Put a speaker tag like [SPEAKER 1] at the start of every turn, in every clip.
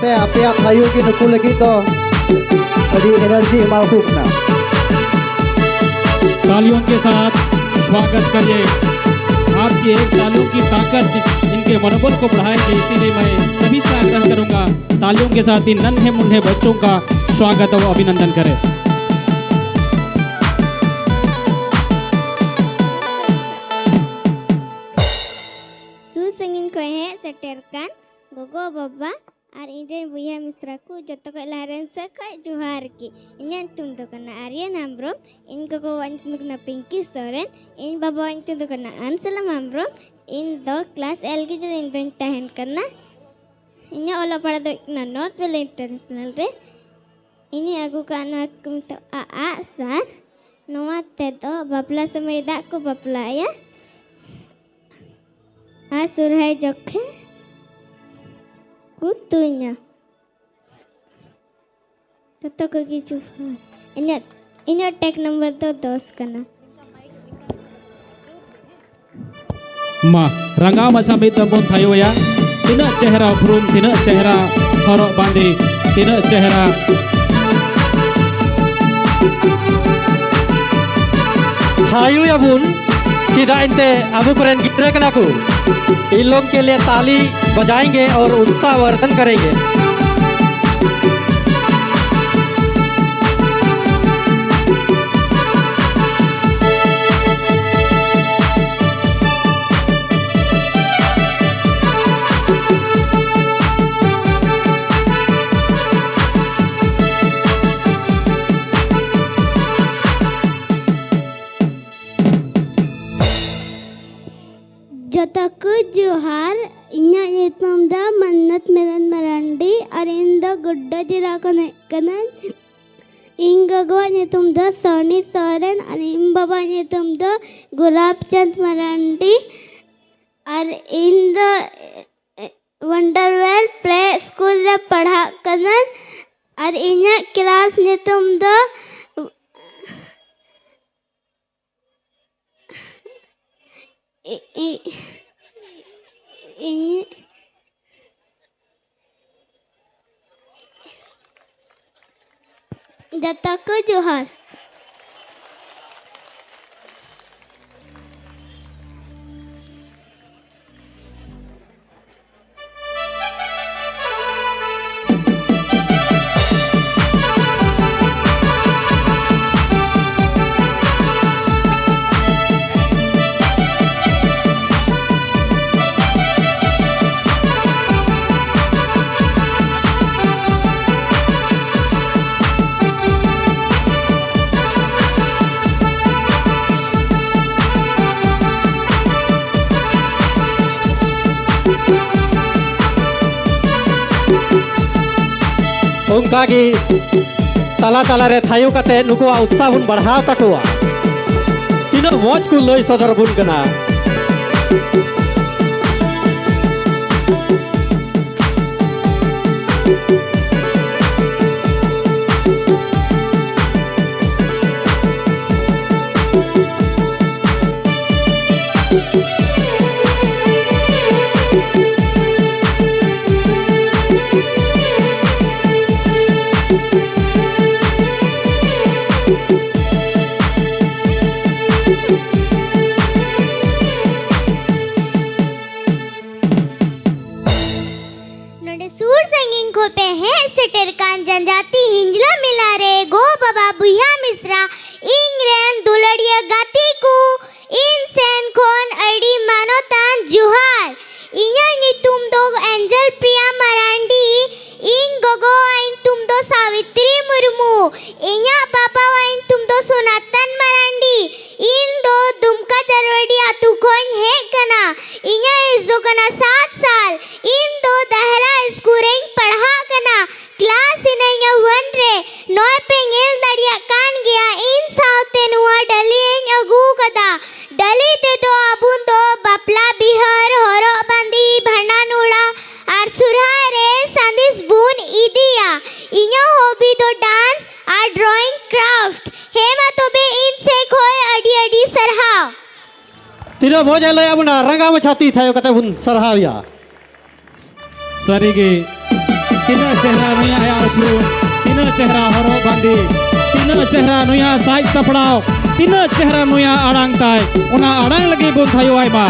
[SPEAKER 1] ते आपे थायु की नुकु लगी तो बड़ी एनर्जी मालूम ना।
[SPEAKER 2] तालियों के साथ स्वागत करिए। आपकी एक तालियों की ताकत इनके मनोबल को बढ़ाएगी, इसीलिए मैं सभी से आग्रह करूंगा तालियों के साथ इन नन्हे मुन्ने बच्चों का स्वागत और अभिनंदन करें।
[SPEAKER 3] सुसंगीन को है सेटेरकान गोगो बाबा और इंडियन बुया मिश्रा को जत्तो को लहरन से का जोहार की इन्हें तुम तो करना आर्यन हमब्रोम इनको को वन तुम करना पिंकी सोरेन इन बाबा वन तुम तो करना अंसलम हमब्रोम इन दो क्लास एल की जो इन दोनों तहन करना इन्हें ओला पढ़ा दो इतना नॉर्थ वेल इंटरनेशनल रे इन्हें आगू का ना कुम तो आ सर नोआ ते तो बपला समय दा को बपला या आ सुरहाय जोखे कुतुnya toto ko gitu ini tag number to 10 kana
[SPEAKER 2] ma rangga masami tambon thayo ya tina chehra brum tina chehra horok bandi tina chehra
[SPEAKER 4] थायु या बुन चिदा इनते अबू करें गिटरे कना को इन लोग के लिए ताली बजाएंगे और उत्साहवर्धन करेंगे।
[SPEAKER 3] Jotaku Johar inya nyetmam da mannat meran marandi arinda gudda jirakone kanan inga gwa nyetum da Sony Soren arim baba nyetum da Gurab Chand marandi ar in the Wonderwell Play School la padha kanan ar inya class nyetum da ini Jotaku Johar
[SPEAKER 4] उनका की तला तला रे थायु कते नुकुआ उत्साह बुन बढ़ाव तकुआ तीनों मौज को लई सदर बुन कना।
[SPEAKER 3] सेटेरकान जनजाति हिंजला मिला रे गो बाबा बुया मिश्रा इंग्रेन दुलड़िया गाती को इन सेन खोन अड़ी मानोतान जुहार इन्या नि तुम दो एंजल प्रिया मरांडी इन गोगो आइन तुम दो सावित्री मुर्मू इन्या पापा वाइन तुम दो सोनातन मरांडी इन दो दुमका चरवड़ी आतु खोन है कना इन्या इस दो कना 7 साल इन दो दहला स्कूरें पढ़ा कना क्लास इन्हें वन रे नॉय पे गेल दड़िया कान गया इन साउते नुआ डली इन अगू कदा डली ते दो अबुन दो बपला बिहार होरो बंदी भंडा नूड़ा आर सुरहा रे संदिस बुन इदिया इन्या हॉबी दो डांस आर ड्राइंग क्राफ्ट हेमा तो बे इन से खोए अडी अडी सरहाव
[SPEAKER 4] तीनों भोज लय अबुना रंगा में छाती थायो कते बुन सरहाविया
[SPEAKER 2] सरीगे tina chehra nuya aya uprum tina chehra horok bandi tina chehra nuya sai saprao tina chehra nuya arang tai una arang lagi bun thayo ai ba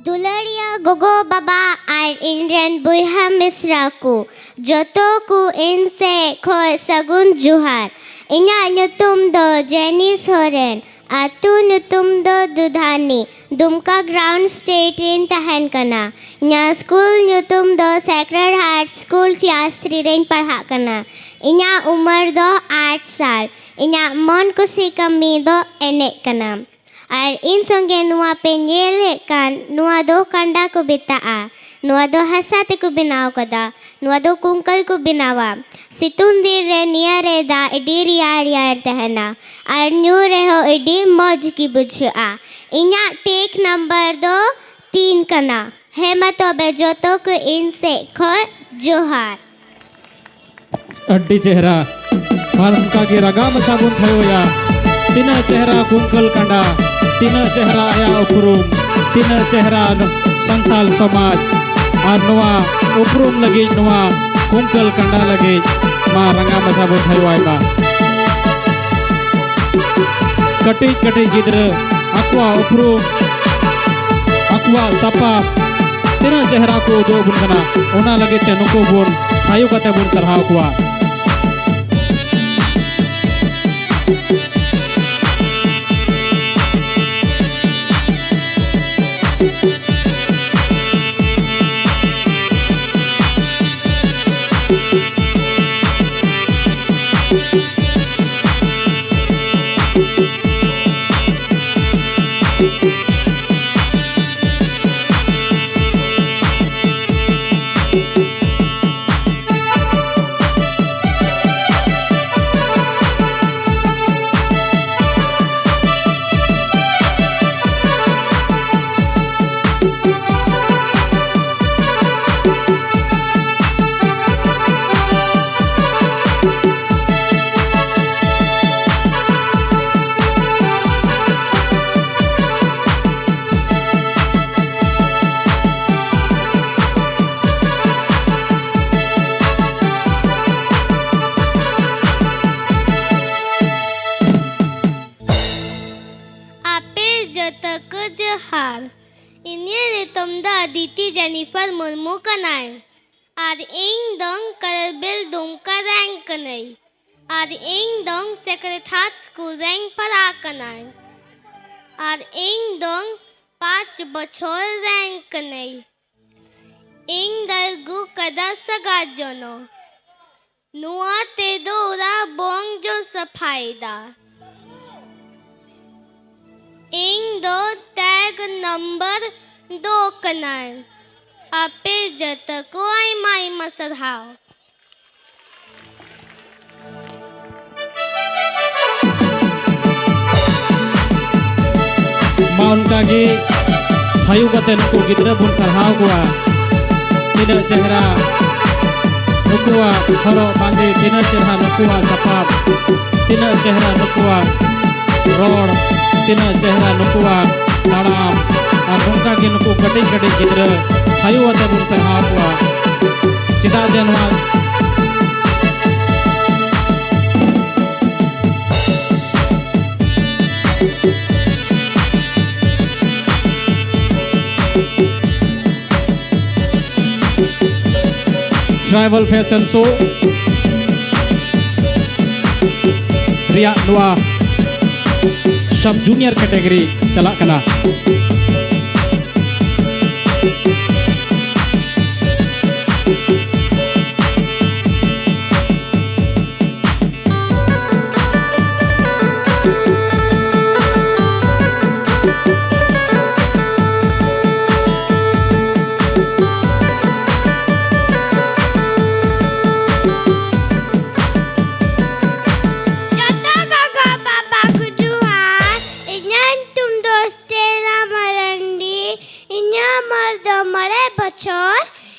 [SPEAKER 3] दुलड़िया Gogo बाबा और इंद्रन बुहा मिश्रा को जोतो को इनसे खोय सगुन जुहार इन्या नुतुम दो जेनी सोरेन आतु नुतुम दो Dudhani Dumka ground state in तहन कना इन्या स्कूल नुतुम दो sacred heart school class 3 rain पढ़ा कना इन्या उम्र दो 8 साल इन्या मन कुसी कमी दो एने कना और इन संगे नुआ पे नेले कान नुआ दो कंडा को बिताआ नुआ दो हसा ते को बनाव कदा नुआ दो कुंकल को बनावा सितुन दिर रे निया रे दा इडी रियार यार तहना और न्यू रे हो इडी मौज की बुझा इन्या टेक नंबर दो 3 कना हेमा तो बेजोतो को इनसे खो जोहार
[SPEAKER 2] अड्डी चेहरा मालूम का के रगाम साबुन थयो या tina chehra kungkal kanda tina chehra aya uprum tina chehra santal samaj ar noa uprum lagi noa kungkal kanda lagi ma ranga masa bodhai wai ba kati gidra aqua uprum aqua tapa tina chehra ko jo bun kana ona lagi te nuko bun ayu kate bun sarha aqua
[SPEAKER 3] दीती Jennifer Murmu कनाई और इंग दोंग करबिल दुमका रैंक कनाई और इंग दोंग सेक्रेटारिएट स्कूल रैंक पर आ कनाई और इंग दोंग 5 बछोर रैंक कनाई इंग दरगु कदा सगा जोनो नुआ ते दोरा बोंग जो सफाईदा इंग दो टैग नंबर 2 कनाई आपे जत को आई माई मसरहाओ
[SPEAKER 2] माउंटागी हायु कते नुकु गिद्रा बुन सरहाव कुआ tidak चेहरा नुकुआ हरो बांधे तीना चेहरा नुकुआ सपाब तीना चेहरा नुकुआ रोड तीना चेहरा नुकुआ ताड़ाम और नौका के नुकु कटिंग कटिंग गिद्र हायु अते बुन संहापुआ चिदा जनवा ट्राइबल फैशन शो रिया नुआ सब जूनियर कैटेगरी चला कना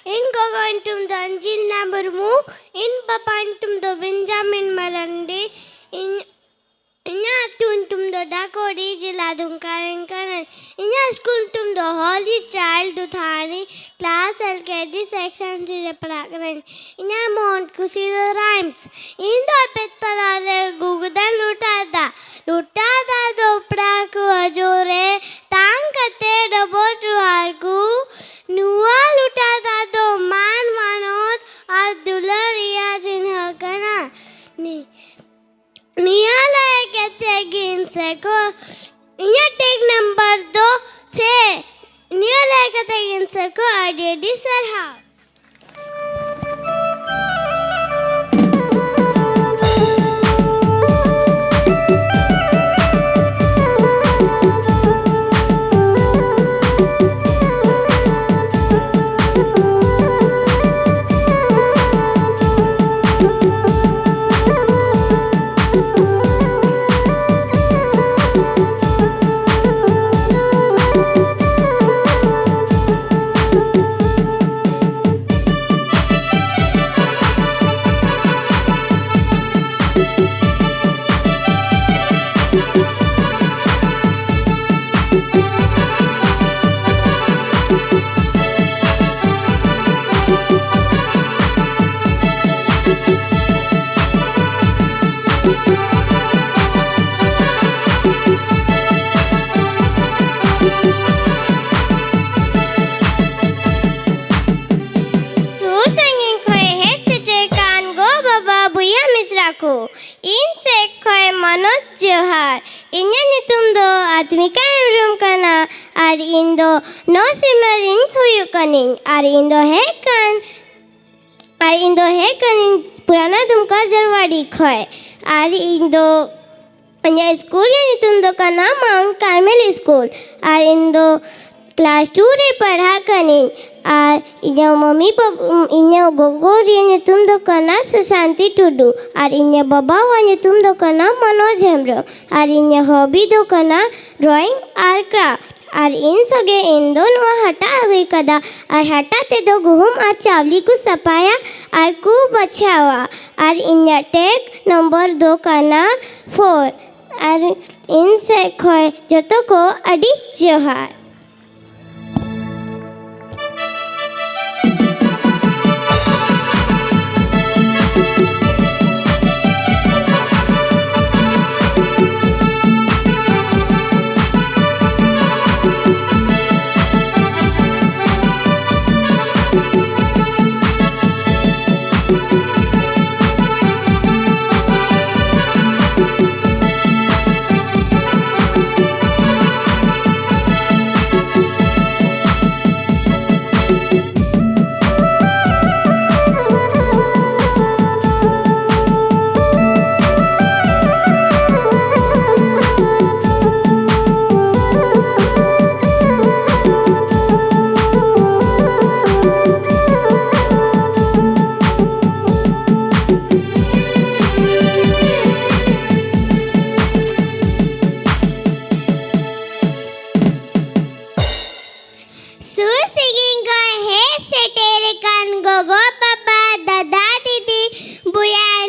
[SPEAKER 3] in Gogantum the Anjil Namburmu, in Papantum the Benjamin Marandi, in Natuntum the Dakodi Jiladum Karen Karan, in a school tum the Holy Child to Thani, class LKG section to the Prakaran, in a mount Kusi the rhymes, in the Petarale Gugudan Lutada do Praku Ajore, Tankate the Botu Argu. Nuwa lutada do man manot ar dularia jinhagana niya laekete ginse ko niya take number 2 se niya laekete ginse ko adedi sarha इनसे कोई मनोज जोहार इन्हें नितुम दो आत्मिका एवं कना और इन दो नौ सिमरिन हुई कनिंग और इन दो है कनिंग पुराना दुमका जरवाड़ी खोए और इन दो अन्य स्कूल या नितुम दो का नाम माउंट कार्मेल स्कूल और इन दो क्लास 2 रे पढ़ा कनिंग और इन्हें मम्मी इन्हें गोगो रे तुम दो कना सुशांति टुडू और इन्हें बाबा वाने तुम दो कना मनोज हेम्ब्रम और इन्हें हॉबी दो कना ड्राइंग और क्राफ्ट और इन सगे इन दोनों हटा गई कदा और हटाते दो गुहम और चावली को सपाया और खूब अच्छा हुआ और इन्हें टेक नंबर 2 कना 4 और इनसे खोए जतो को अडी जोहार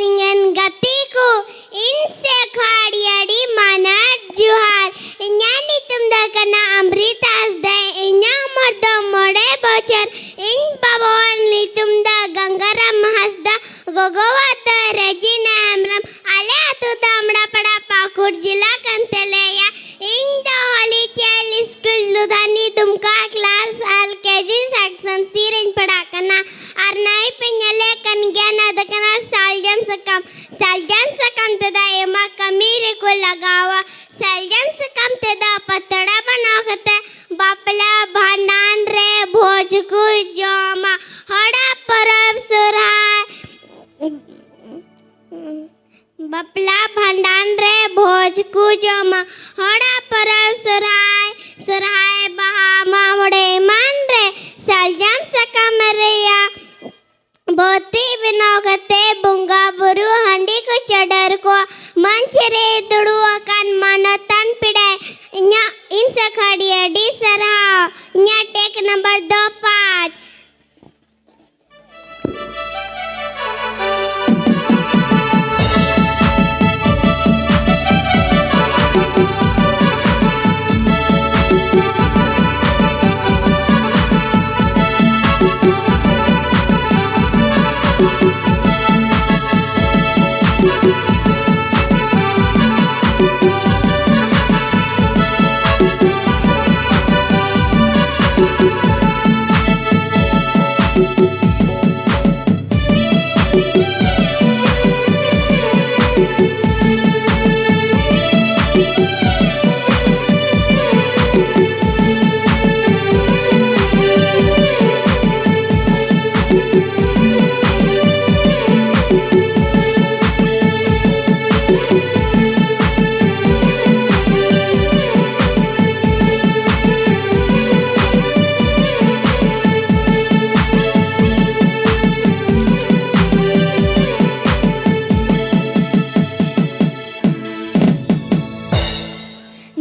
[SPEAKER 3] ingen gatiku inse khadiyadi manat juhar inyani tumda kana amritas de inya marda mode bochar in babon ni tumda gangaram hasda gogowata rajina amram ale atu tamda pada pakur jila kanteleya in the holy child school ludhani dumka class LKG section sirin pada kana arnai penyale kan gyana dakana saljam sakam teda ema kamire ko lagawa saljam sakam teda patda banakte bapla bhandan re bhoj ku jama hada parab surhay बपला भंडान रे भोज को जमा हड़ा परब सुरहाय बहा मामड़े मान रे सालजाम सकम रेया बोती बिनोगते बुंगा बुरु हंडी को चडर को मंच रे दुड़ू अकान मानतन पिड़े इन्या इन सखड़िया डी सरहा इन्या टेक नंबर 25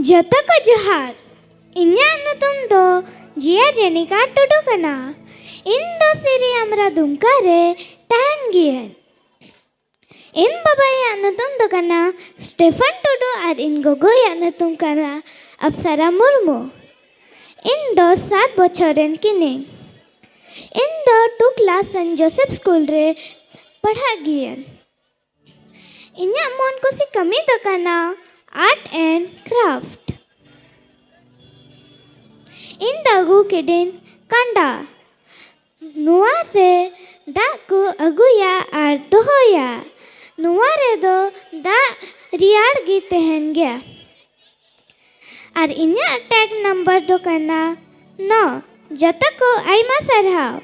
[SPEAKER 5] जतक जोहार इन्यान तुम दो जिया जेनिका टुडू कना इन दो सिरी हमरा दुमका रे टान गियन इन बाबा यान तुम दो कना स्टेफन टुडू और इन गोगो यान तुम कना अप्सरा मुर्मू इन दो 7 बछरेन किने इन दो 2 क्लास सेंट जोसेफ स्कूल रे पढ़ा गियन इन्या मन को सी कमी तो कना आर्ट एंड क्राफ्ट इन दागू के दिन कंडा नुआ से दा को अगुया और दोहोया नुआ रे दो दा रियाड़ गी तहन गया और इन्या टैग नंबर दो करना 9 जत को आईमा सरहाव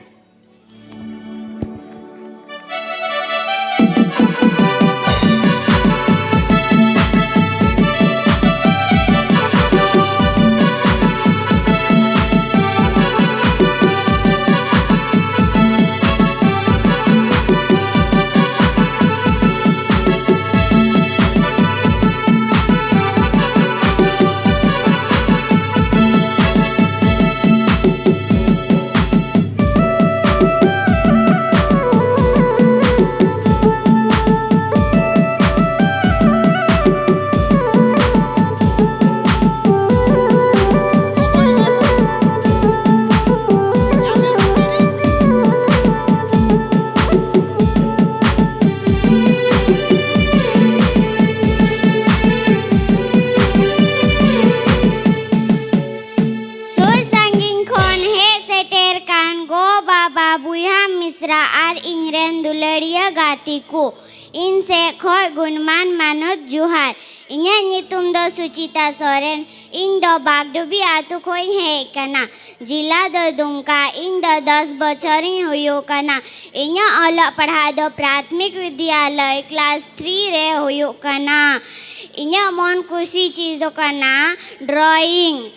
[SPEAKER 5] को इनसे खोय गुणमान मानत जुहार इन्या नितुम दो सुचिता सोरेन इन दो बागडुबी आतु खोय है कना जिला दो दुमका इन दो 10 बछरिन हुयो कना इन्या अला पढ़ा दो प्राथमिक विद्यालय क्लास 3 रे हुयो कना इन्या मन खुशी चीज दो कना ड्राइंग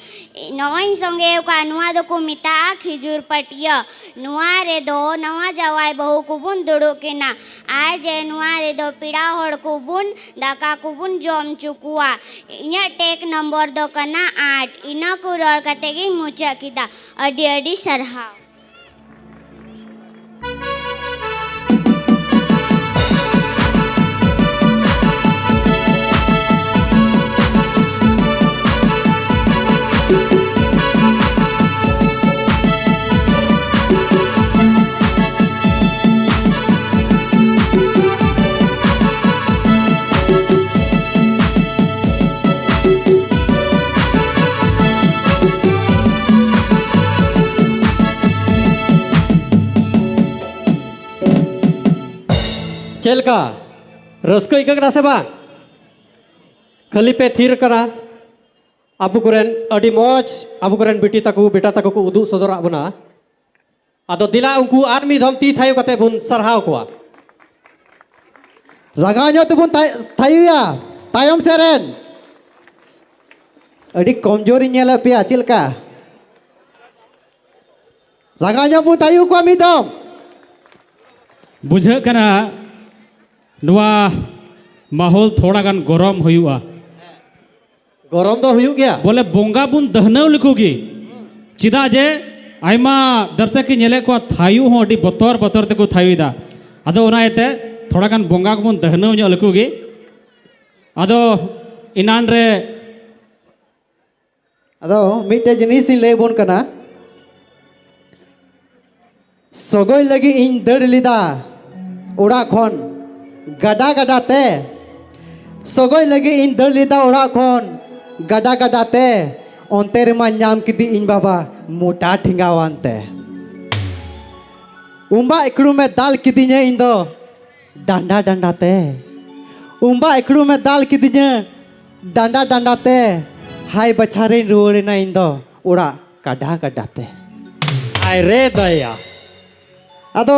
[SPEAKER 5] नॉइन संगे का नुआ दो को मिता खिजूर पटिया नुआ रे दो नवा जवाई बहु कुबुन दुड़ो के ना आज नुआ रे दो पीड़ा होड़ कुबुन दाका कुबुन जोम चुकुआ इन्या टेक नंबर दो कना 8 इना को रोड कतेगी मुचा किदा अडी अडी सरहा
[SPEAKER 4] चलका रस्को इका से बांग खाली पे थीर करा आबू कुरेन अडी मौज आबू कुरेन बेटा तको को उदू सदरा बना आदो दिला उनको आर मी धम ती थायु कते बुन सरहाव कोआ
[SPEAKER 1] रगाño तबुन थायुया तायम सेरेन अड़ी कमजोरी नेला पिया चिलका रगाño बुन थायु को मी दम
[SPEAKER 2] बुझे कना नुआ माहौल थोड़ा गान गरम हुआ
[SPEAKER 4] गरम तो हुयु गया
[SPEAKER 2] बोले बोंगा बुन दहनव लिखोगी चिदा जे आयमा दर्शक की नेले को थायु हो अडी बतर बतर ते को थायुदा अदो ओना एते थोड़ा गान बोंगा बुन दहनव ᱧᱚᱜ लिखोगी अदो इनान रे
[SPEAKER 1] अदो मिटे जिनिस ले बोन कना सगोय लगी इन दड़ लिदा ओड़ा खन गदा गदा ते सगोय लगी इन दड़ लिदा ओड़ा खन गदा गदा ते onte rema nyam kidi in baba muta thingawan te umba ekru me dal kidinya indo danda danda te umba ekru me dal kidinya danda danda te hai bachare ruore na indo ora kada kada te
[SPEAKER 4] आई रे दया
[SPEAKER 1] ado